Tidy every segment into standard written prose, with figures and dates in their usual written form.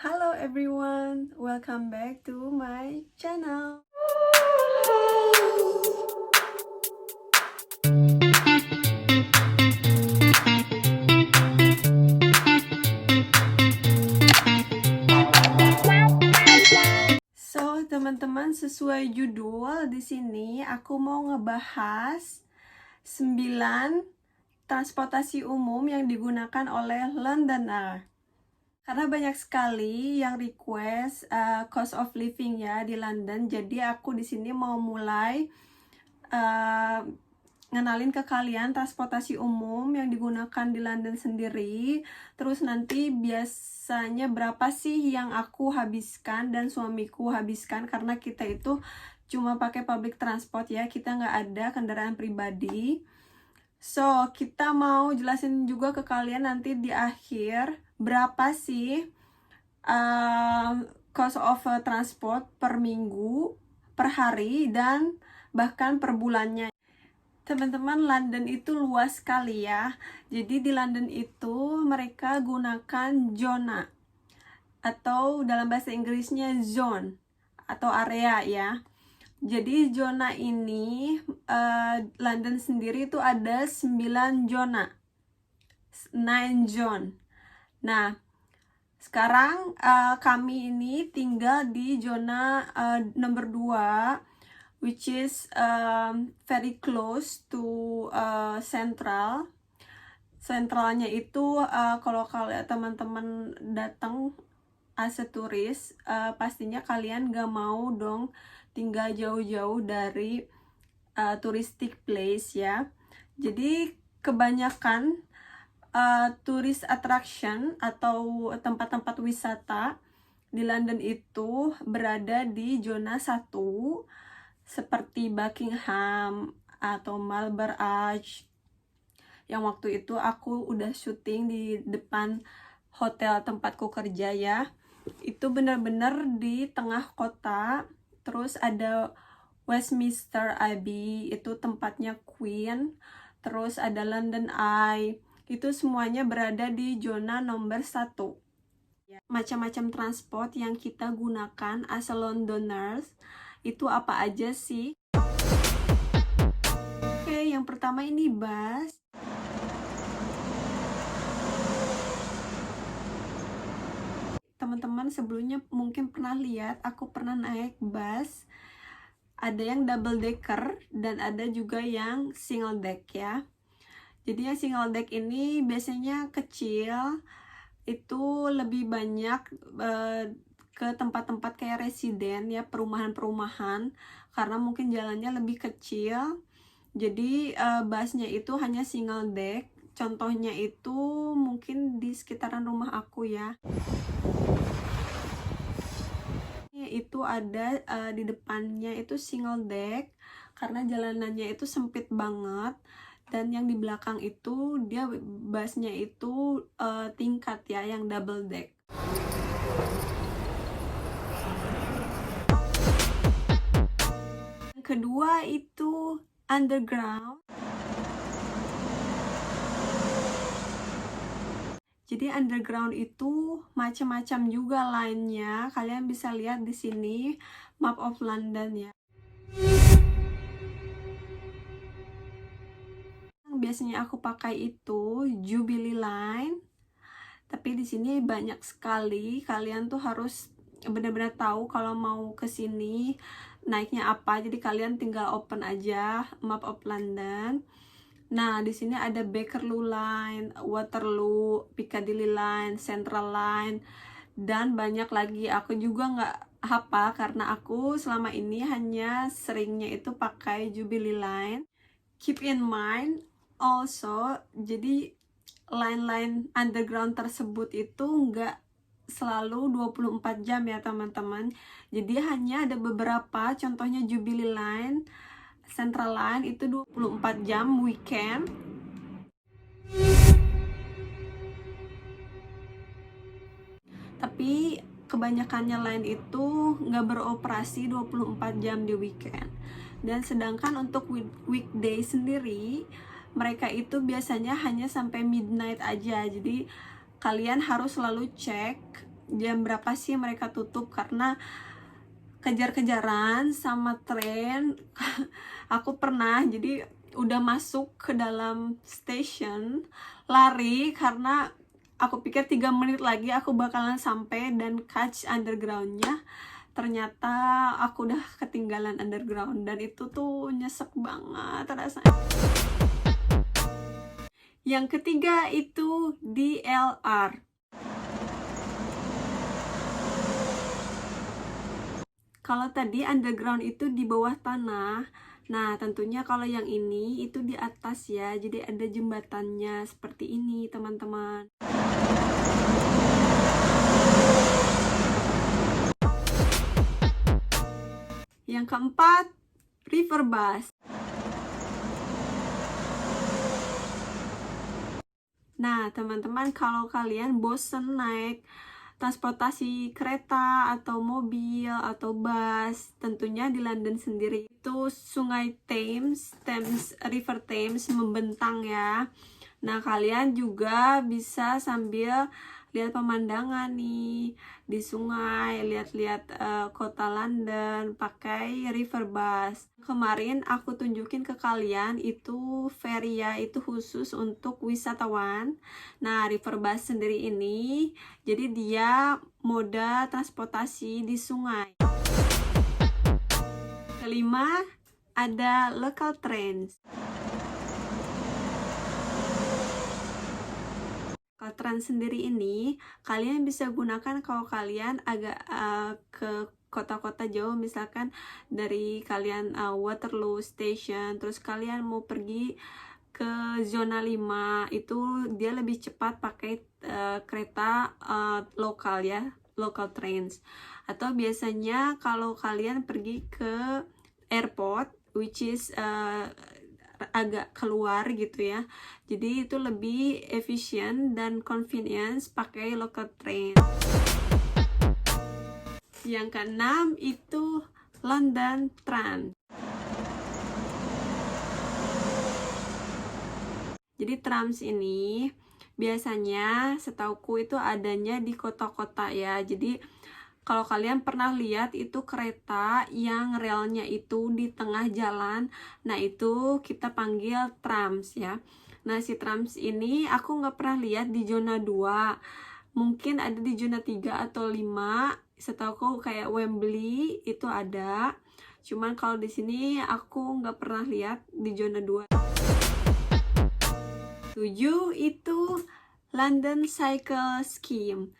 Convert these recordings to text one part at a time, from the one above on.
Hello everyone, welcome back to my channel. So, teman-teman, sesuai judul di sini aku mau ngebahas 9 transportasi umum yang digunakan oleh Londoner. Karena banyak sekali yang request cost of living ya di London, jadi aku di sini mau mulai ngenalin ke kalian transportasi umum yang digunakan di London sendiri. Terus nanti biasanya berapa sih yang aku habiskan dan suamiku habiskan, karena kita itu cuma pakai public transport ya, kita nggak ada kendaraan pribadi. So, kita mau jelasin juga ke kalian nanti di akhir berapa sih cost of transport per minggu, per hari, dan bahkan per bulannya. Teman-teman, London itu luas sekali ya. Jadi di London itu mereka gunakan zona, atau dalam bahasa Inggrisnya zone atau area ya. Jadi zona ini London sendiri itu ada 9 zona, 9 zone. Nah, sekarang kami ini tinggal di zona nomor 2, which is very close to central. Centralnya itu kalau kalian teman-teman datang as a turis, pastinya kalian gak mau dong tinggal jauh-jauh dari touristic place ya. Jadi kebanyakan tourist attraction atau tempat-tempat wisata di London itu berada di zona 1, seperti Buckingham atau Marlborough Arch, yang waktu itu aku udah syuting di depan hotel tempatku kerja ya. Itu benar-benar di tengah kota. Terus ada Westminster Abbey, itu tempatnya Queen. Terus ada London Eye, itu semuanya berada di zona nomor 1. Macam-macam transport yang kita gunakan as a Londoners itu apa aja sih? Oke, yang pertama ini bus. Teman-teman sebelumnya mungkin pernah lihat aku pernah naik bus. Ada yang double decker dan ada juga yang single deck ya. Jadi yang single deck ini biasanya kecil, itu lebih banyak ke tempat-tempat kayak residen ya, perumahan-perumahan, karena mungkin jalannya lebih kecil. Jadi busnya itu hanya single deck. Contohnya itu mungkin di sekitaran rumah aku ya. Itu ada di depannya itu single deck karena jalanannya itu sempit banget, dan yang di belakang itu dia busnya itu tingkat ya, yang double deck. Yang kedua itu underground. Jadi underground itu macam-macam juga lainnya. Kalian bisa lihat di sini map of London ya. Biasanya aku pakai itu Jubilee Line. Tapi di sini banyak sekali. Kalian tuh harus benar-benar tahu kalau mau ke sini naiknya apa. Jadi kalian tinggal open aja map of London. Nah, di sini ada Bakerloo Line, Waterloo, Piccadilly Line, Central Line, dan banyak lagi. Aku juga nggak hafal karena aku selama ini hanya seringnya itu pakai Jubilee Line. Keep in mind also, jadi line-line underground tersebut itu nggak selalu 24 jam ya teman-teman. Jadi hanya ada beberapa, contohnya Jubilee Line, Central Line itu 24 jam weekend. Tapi kebanyakannya lain itu nggak beroperasi 24 jam di weekend. Dan sedangkan untuk weekday sendiri, mereka itu biasanya hanya sampai midnight aja. Jadi kalian harus selalu cek jam berapa sih mereka tutup, karena kejar-kejaran sama tren. Aku pernah jadi udah masuk ke dalam station, lari karena aku pikir 3 menit lagi aku bakalan sampai dan catch undergroundnya. Ternyata aku udah ketinggalan underground dan itu tuh nyesek banget rasanya. Yang ketiga itu DLR. Kalau tadi underground itu di bawah tanah, nah tentunya kalau yang ini itu di atas ya, jadi ada jembatannya seperti ini teman-teman. Yang keempat, river bus. Nah teman-teman, kalau kalian bosen naik transportasi kereta atau mobil atau bus, tentunya di London sendiri itu sungai River Thames membentang ya. Nah kalian juga bisa sambil lihat pemandangan nih di sungai, lihat-lihat kota London pakai river bus. Kemarin aku tunjukin ke kalian itu ferry ya, itu khusus untuk wisatawan. Nah river bus sendiri ini jadi dia moda transportasi di sungai. Kelima, ada local trains. Local train sendiri ini kalian bisa gunakan kalau kalian agak ke kota-kota jauh, misalkan dari kalian Waterloo Station, terus kalian mau pergi ke zona 5, itu dia lebih cepat pakai kereta lokal ya, local trains. Atau biasanya kalau kalian pergi ke airport, which is agak keluar gitu ya, jadi itu lebih efisien dan convenience pakai local train. Yang keenam itu London Tram. Jadi trams ini biasanya setauku itu adanya di kota-kota ya. Jadi kalau kalian pernah lihat itu kereta yang relnya itu di tengah jalan, nah itu kita panggil trams ya. Nah si trams ini aku nggak pernah lihat di zona 2, mungkin ada di zona 3 atau 5. Setauku kayak Wembley itu ada, cuman kalau di sini aku nggak pernah lihat di zona 2. 7 itu London Cycle Scheme.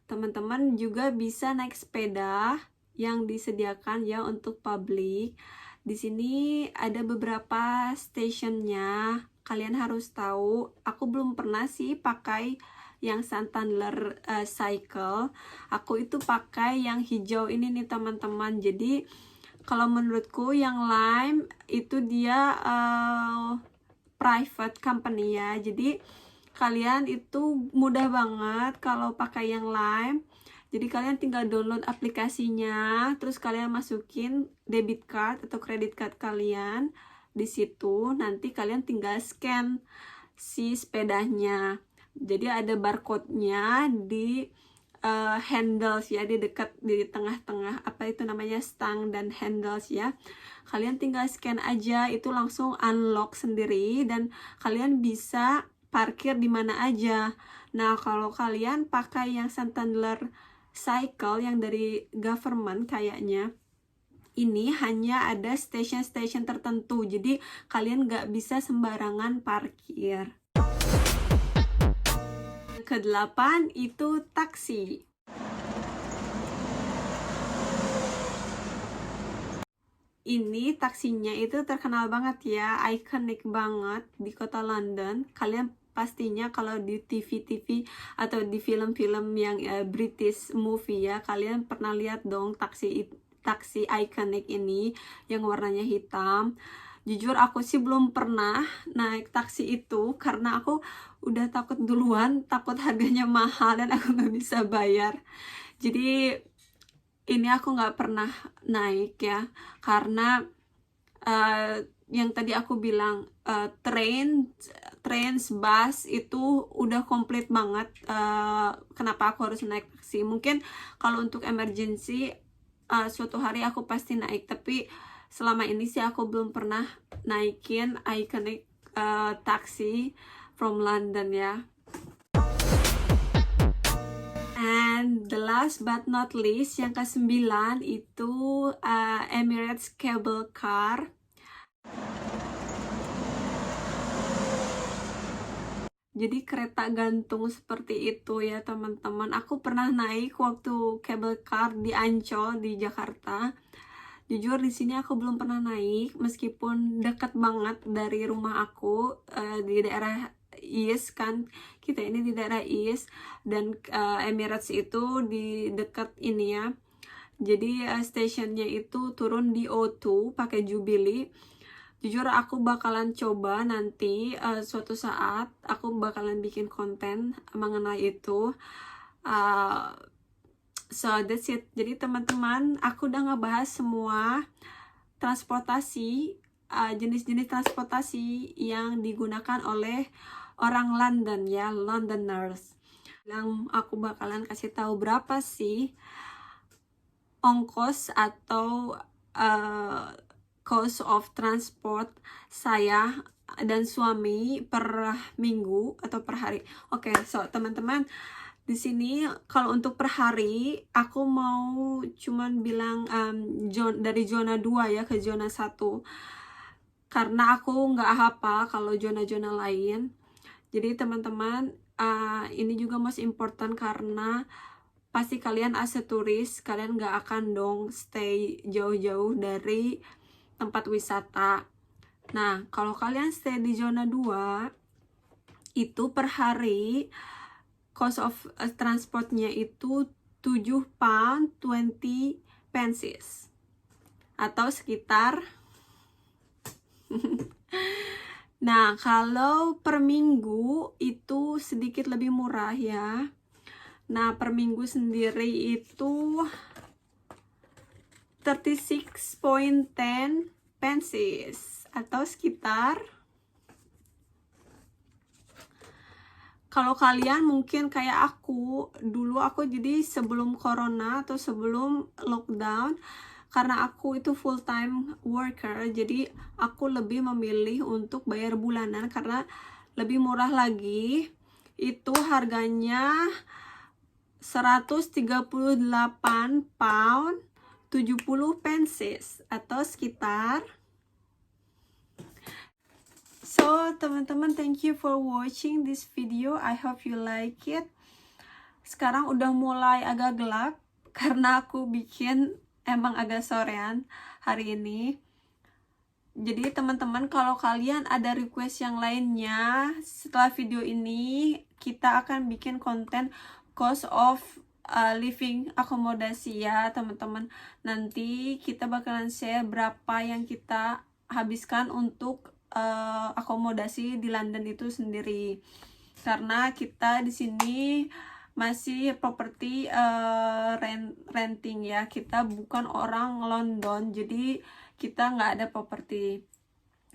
Teman-teman juga bisa naik sepeda yang disediakan ya untuk publik. Di sini ada beberapa stationnya. Kalian harus tahu, aku belum pernah sih pakai yang Santander Cycle. Aku itu pakai yang hijau ini nih teman-teman. Jadi kalau menurutku yang Lime itu dia private company ya. Jadi kalian itu mudah banget kalau pakai yang Lime. Jadi kalian tinggal download aplikasinya, terus kalian masukin debit card atau credit card kalian di situ. Nanti kalian tinggal scan si sepedanya. Jadi ada barcode-nya di handles ya, di dekat di tengah-tengah apa itu namanya stang dan handles ya. Kalian tinggal scan aja, itu langsung unlock sendiri dan kalian bisa parkir di mana aja. Nah, kalau kalian pakai yang Santander Cycle yang dari government kayaknya, ini hanya ada station-station tertentu. Jadi kalian nggak bisa sembarangan parkir. Ke-8 itu taksi. Ini taksinya itu terkenal banget ya, ikonik banget di kota London. Kalian pastinya kalau di TV-TV atau di film-film yang British movie ya, kalian pernah lihat dong taksi ikonik ini yang warnanya hitam. Jujur aku sih belum pernah naik taksi itu karena aku udah takut duluan, takut harganya mahal dan aku nggak bisa bayar. Jadi ini aku nggak pernah naik ya, karena yang tadi aku bilang trains, bus itu udah komplit banget. Kenapa aku harus naik taksi? Mungkin kalau untuk emergency suatu hari aku pasti naik, tapi selama ini sih aku belum pernah naikin iconic taksi from London ya. And the last but not least, yang ke-9 itu Emirates Cable Car. Jadi kereta gantung seperti itu ya teman-teman. Aku pernah naik waktu cable car di Ancol di Jakarta. Jujur di sini aku belum pernah naik, meskipun dekat banget dari rumah aku, di daerah East kan. Kita ini di daerah East, dan Emirates itu di dekat ini ya. Jadi stasiunnya itu turun di O2 pakai Jubilee. Jujur aku bakalan coba nanti suatu saat aku bakalan bikin konten mengenai itu. So that's it. Jadi teman-teman, aku udah ngebahas semua transportasi, jenis-jenis transportasi yang digunakan oleh orang London ya, Londoners. Yang aku bakalan kasih tahu berapa sih ongkos atau cost of transport saya dan suami per minggu atau per hari. Oke, so teman-teman, di sini kalau untuk per hari aku mau cuman bilang dari zona 2 ya ke zona 1, karena aku nggak hafal kalau zona-zona lain. Jadi teman-teman, ini juga most important karena pasti kalian as a turis, kalian nggak akan dong stay jauh-jauh dari tempat wisata. Nah, kalau kalian stay di zona 2, itu per hari cost of transportnya itu £7.20 atau sekitar nah, kalau per minggu itu sedikit lebih murah ya. Nah, per minggu sendiri itu 36.10 atau sekitar, kalau kalian mungkin kayak aku, dulu aku jadi sebelum corona atau sebelum lockdown, karena aku itu full time worker, jadi aku lebih memilih untuk bayar bulanan karena lebih murah lagi. Itu harganya £138.70 atau sekitar. So teman-teman, thank you for watching this video. I hope you like it. Sekarang udah mulai agak gelap karena aku bikin emang agak sorean hari ini. Jadi teman-teman, kalau kalian ada request yang lainnya setelah video ini, kita akan bikin konten cost of living akomodasi ya teman-teman. Nanti kita bakalan share berapa yang kita habiskan untuk akomodasi di London itu sendiri. Karena kita di sini masih properti renting ya, kita bukan orang London, jadi kita nggak ada properti.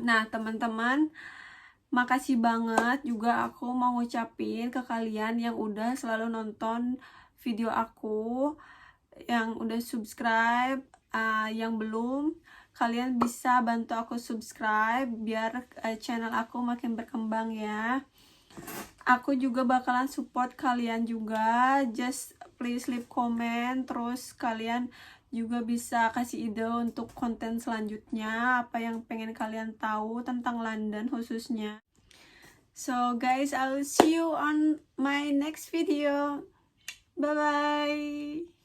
Nah teman-teman, makasih banget juga aku mau ngucapin ke kalian yang udah selalu nonton video aku, yang udah subscribe, yang belum, kalian bisa bantu aku subscribe biar channel aku makin berkembang ya. Aku juga bakalan support kalian juga, just please leave comment, terus kalian juga bisa kasih ide untuk konten selanjutnya, apa yang pengen kalian tahu tentang London khususnya. So guys, I will see you on my next video. Bye bye.